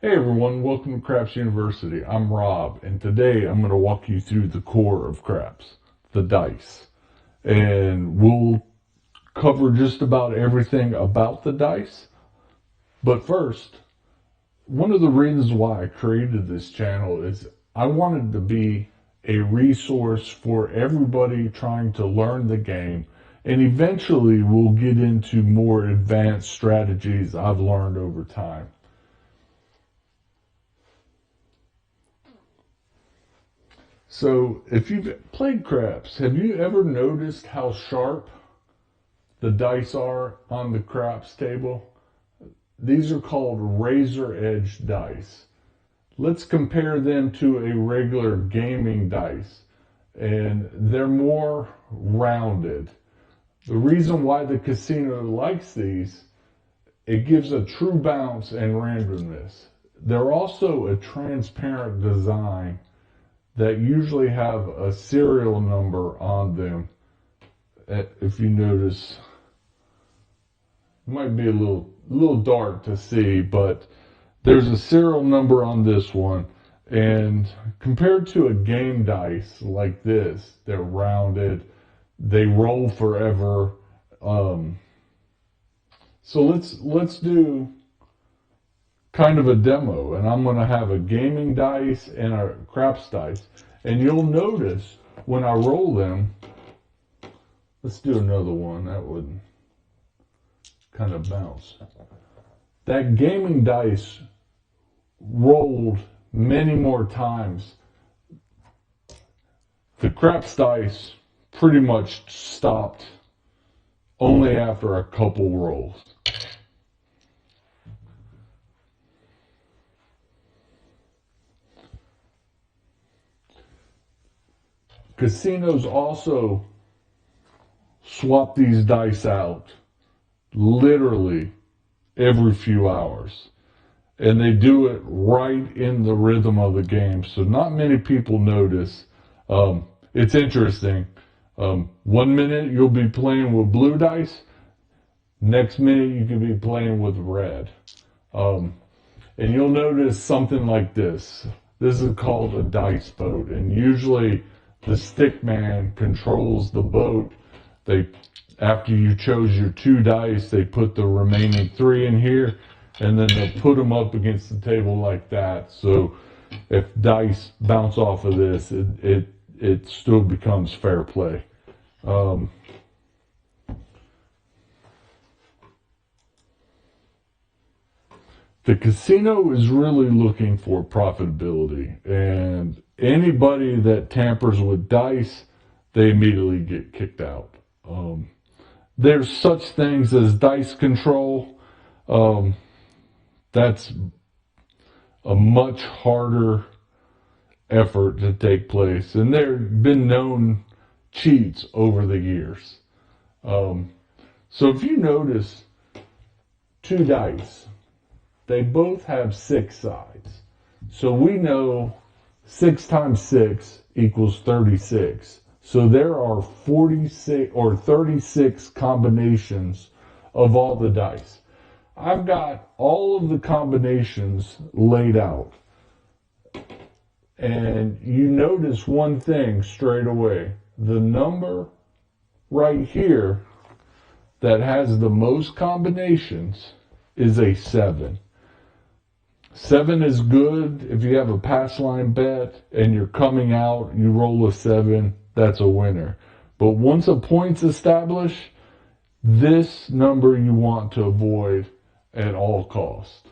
Hey everyone, welcome to Craps University. I'm Rob, and today I'm going to walk you through the core of craps, the dice. And we'll cover just about everything about the dice. But first, one of the reasons why I created this channel is I wanted to be a resource for everybody trying to learn the game. And eventually we'll get into more advanced strategies I've learned over time. So, if you've played craps, have you ever noticed how sharp the dice are on the craps table? These are called razor edge dice. Let's compare them to a regular gaming dice, and they're more rounded. The reason why the casino likes these, it gives a true bounce and randomness. They're also a transparent design that usually have a serial number on them. If you notice, it might be a little dark to see, but there's a serial number on this one. And compared to a game dice like this, they're rounded, they roll forever. So let's do kind of a demo, and I'm going to have a gaming dice and a craps dice, and you'll notice when I roll them, let's do another one, that would kind of bounce. That gaming dice rolled many more times. The craps dice pretty much stopped only after a couple rolls. Casinos also swap these dice out literally every few hours. And they do it right in the rhythm of the game. So not many people notice. It's interesting. 1 minute you'll be playing with blue dice. Next minute you can be playing with red. And you'll notice something like this. This is called a dice boat. And usually the stick man controls the boat. After you chose your 2 dice, they put the remaining 3 in here, and then they'll put them up against the table like that. So if dice bounce off of this, it still becomes fair play. The casino is really looking for profitability, and anybody that tampers with dice, they immediately get kicked out. There's such things as dice control. That's a much harder effort to take place, and there have been known cheats over the years. So if you notice 2 dice, they both have 6 sides. So we know 6 times 6 equals 36. So there are 46 or 36 combinations of all the dice. I've got all of the combinations laid out. And you notice one thing straight away. The number right here that has the most combinations is a 7. 7 is good if you have a pass line bet and you're coming out, you roll a 7, that's a winner. But once a point's established, this number you want to avoid at all costs.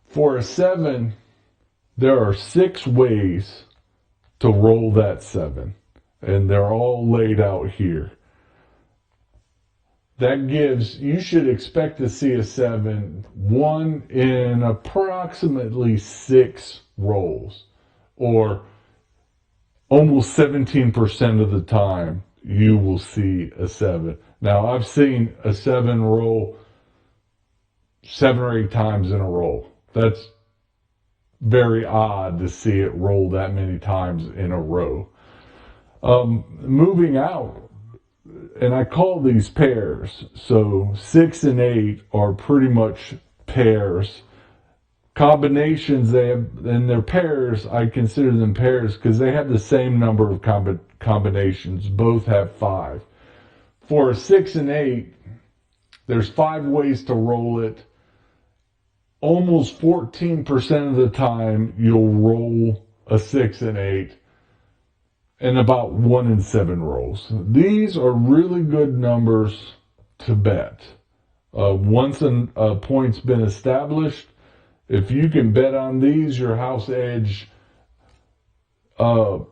For a 7, there are 6 ways to roll that 7, and they're all laid out here. That gives, you should expect to see a 7, 1 in approximately 6 rolls, or almost 17% of the time you will see a 7. Now, I've seen a 7 roll 7 or 8 times in a row. That's very odd to see it roll that many times in a row. Moving out, and I call these pairs. So 6 and 8 are pretty much pairs. Combinations, they have, and their pairs, I consider them pairs because they have the same number of combinations. Both have 5. For a 6 and 8, there's 5 ways to roll it. Almost 14% of the time, you'll roll a 6 and 8, and about 1 in 7 rolls. These are really good numbers to bet. Once a point's been established, if you can bet on these, your house edge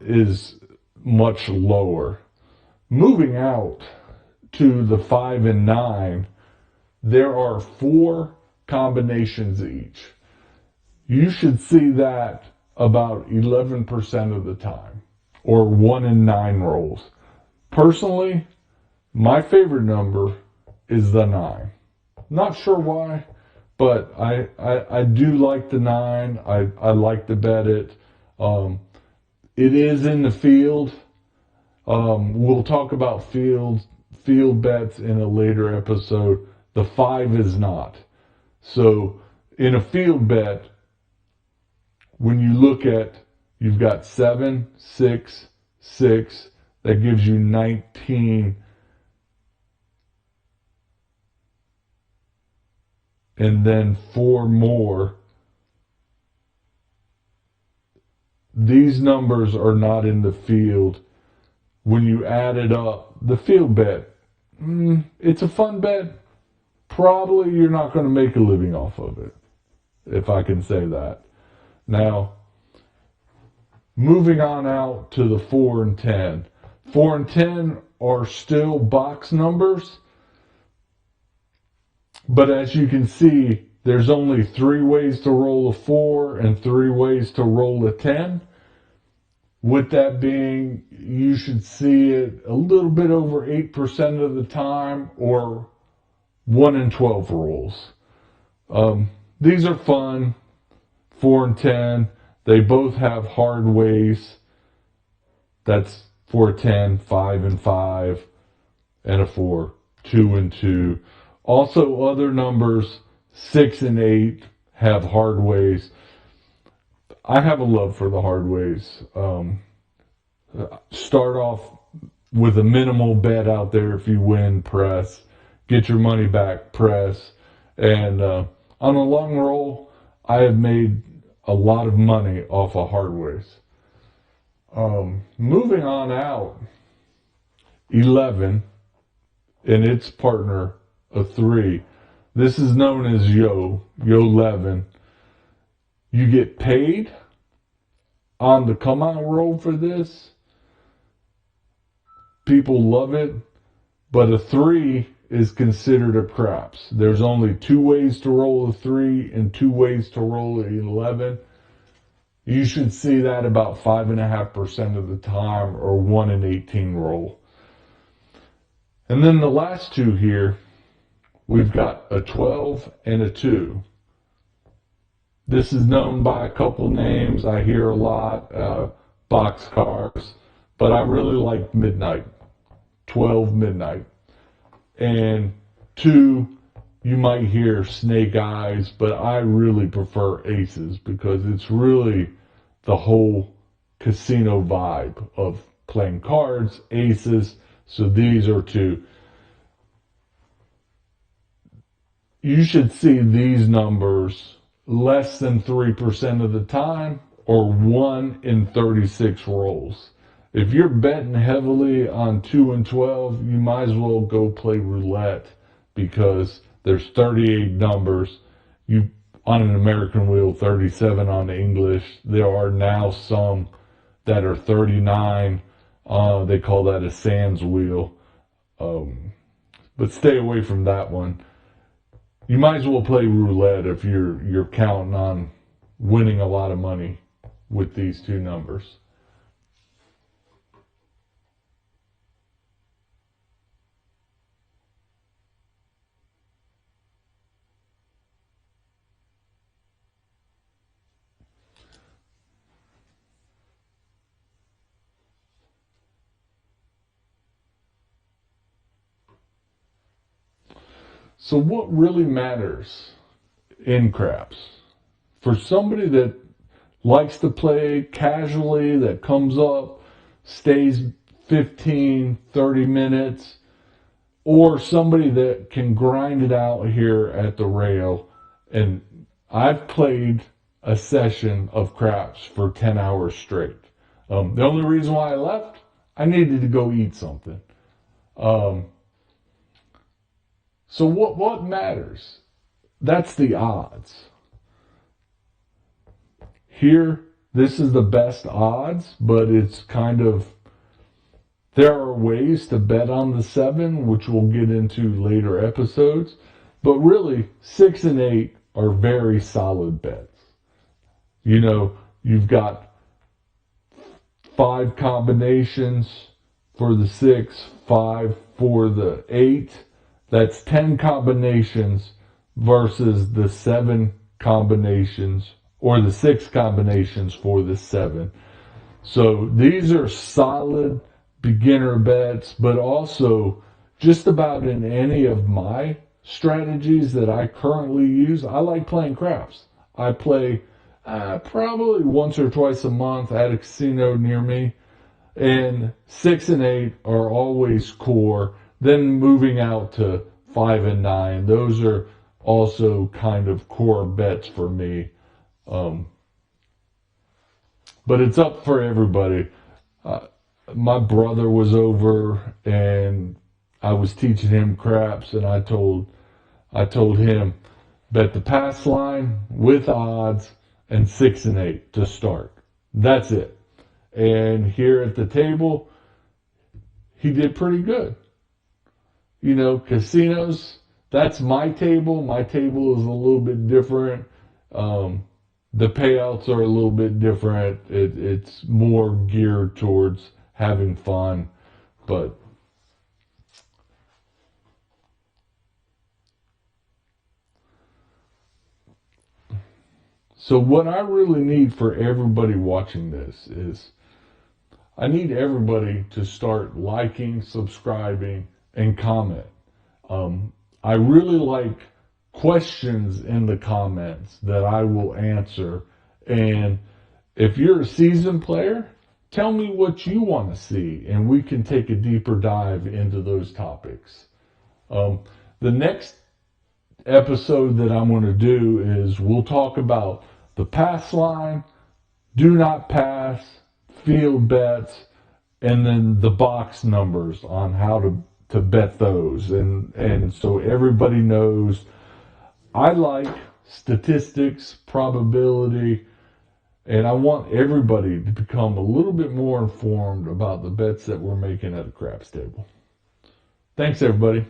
is much lower. Moving out to the 5 and 9, there are 4 combinations each. You should see that about 11% of the time, or 1 in 9 rolls. Personally, my favorite number is the 9. Not sure why, but I do like the 9. I like to bet it. It is in the field. We'll talk about field bets in a later episode. The 5 is not. So in a field bet, when you look at, you've got 7, 6, 6, that gives you 19, and then 4 more. These numbers are not in the field. When you add it up, the field bet, it's a fun bet. Probably you're not going to make a living off of it, if I can say that. Now, moving on out to the 4 and 10. 4 and 10 are still box numbers, but as you can see, there's only 3 ways to roll a 4 and 3 ways to roll a 10. With that being, you should see it a little bit over 8% of the time, or 1 in 12 rolls. These are fun. 4 and 10. They both have hard ways. That's 4 and 10, 5 and 5, and a 4, 2 and 2. Also, other numbers, 6 and 8, have hard ways. I have a love for the hard ways. Start off with a minimal bet out there. If you win, press. Get your money back, press. And on a long roll, I have made a lot of money off of hardways. Moving on out, 11 and its partner, a 3. This is known as Yo 11. You get paid on the come out roll for this. People love it, but a 3 is considered a craps. There's only 2 ways to roll a 3 and 2 ways to roll an 11. You should see that about 5.5% of the time, or 1 in 18 roll. And then the last 2 here, we've got a 12 and a 2. This is known by a couple names. I hear a lot, boxcars, but I really like midnight, 12 midnight. And 2, you might hear snake eyes, but I really prefer aces because it's really the whole casino vibe of playing cards, aces. So these are 2. You should see these numbers less than 3% of the time, or 1 in 36 rolls. If you're betting heavily on 2 and 12, you might as well go play roulette, because there's 38 numbers. You on an American wheel, 37 on English. There are now some that are 39. They call that a Sands wheel. But stay away from that one. You might as well play roulette if you're counting on winning a lot of money with these 2 numbers. So what really matters in craps? For somebody that likes to play casually, that comes up, stays 15, 30 minutes, or somebody that can grind it out here at the rail. And I've played a session of craps for 10 hours straight. The only reason why I left, I needed to go eat something. So what matters? That's the odds. Here, this is the best odds, but it's kind of, there are ways to bet on the 7, which we'll get into later episodes. But really, 6 and 8 are very solid bets. You know, you've got 5 combinations for the 6, 5 for the 8. That's 10 combinations versus the 7 combinations or the 6 combinations for the 7. So these are solid beginner bets, but also just about in any of my strategies that I currently use, I like playing craps. I play probably once or twice a month at a casino near me, and 6 and 8 are always core. Then moving out to 5 and 9, those are also kind of core bets for me. But it's up for everybody. My brother was over, and I was teaching him craps, and I told him, bet the pass line with odds and 6 and 8 to start. That's it. And here at the table, he did pretty good. You know, casinos, that's my table. My table is a little bit different. The payouts are a little bit different. It's more geared towards having fun. But so what I really need for everybody watching this is I need everybody to start liking, subscribing, and comment. I really like questions in the comments that I will answer. And if you're a seasoned player, tell me what you want to see, and we can take a deeper dive into those topics. The next episode that I'm going to do is we'll talk about the pass line, do not pass, field bets, and then the box numbers on how to bet those. And so everybody knows I like statistics, probability, and I want everybody to become a little bit more informed about the bets that we're making at a craps table. Thanks, everybody.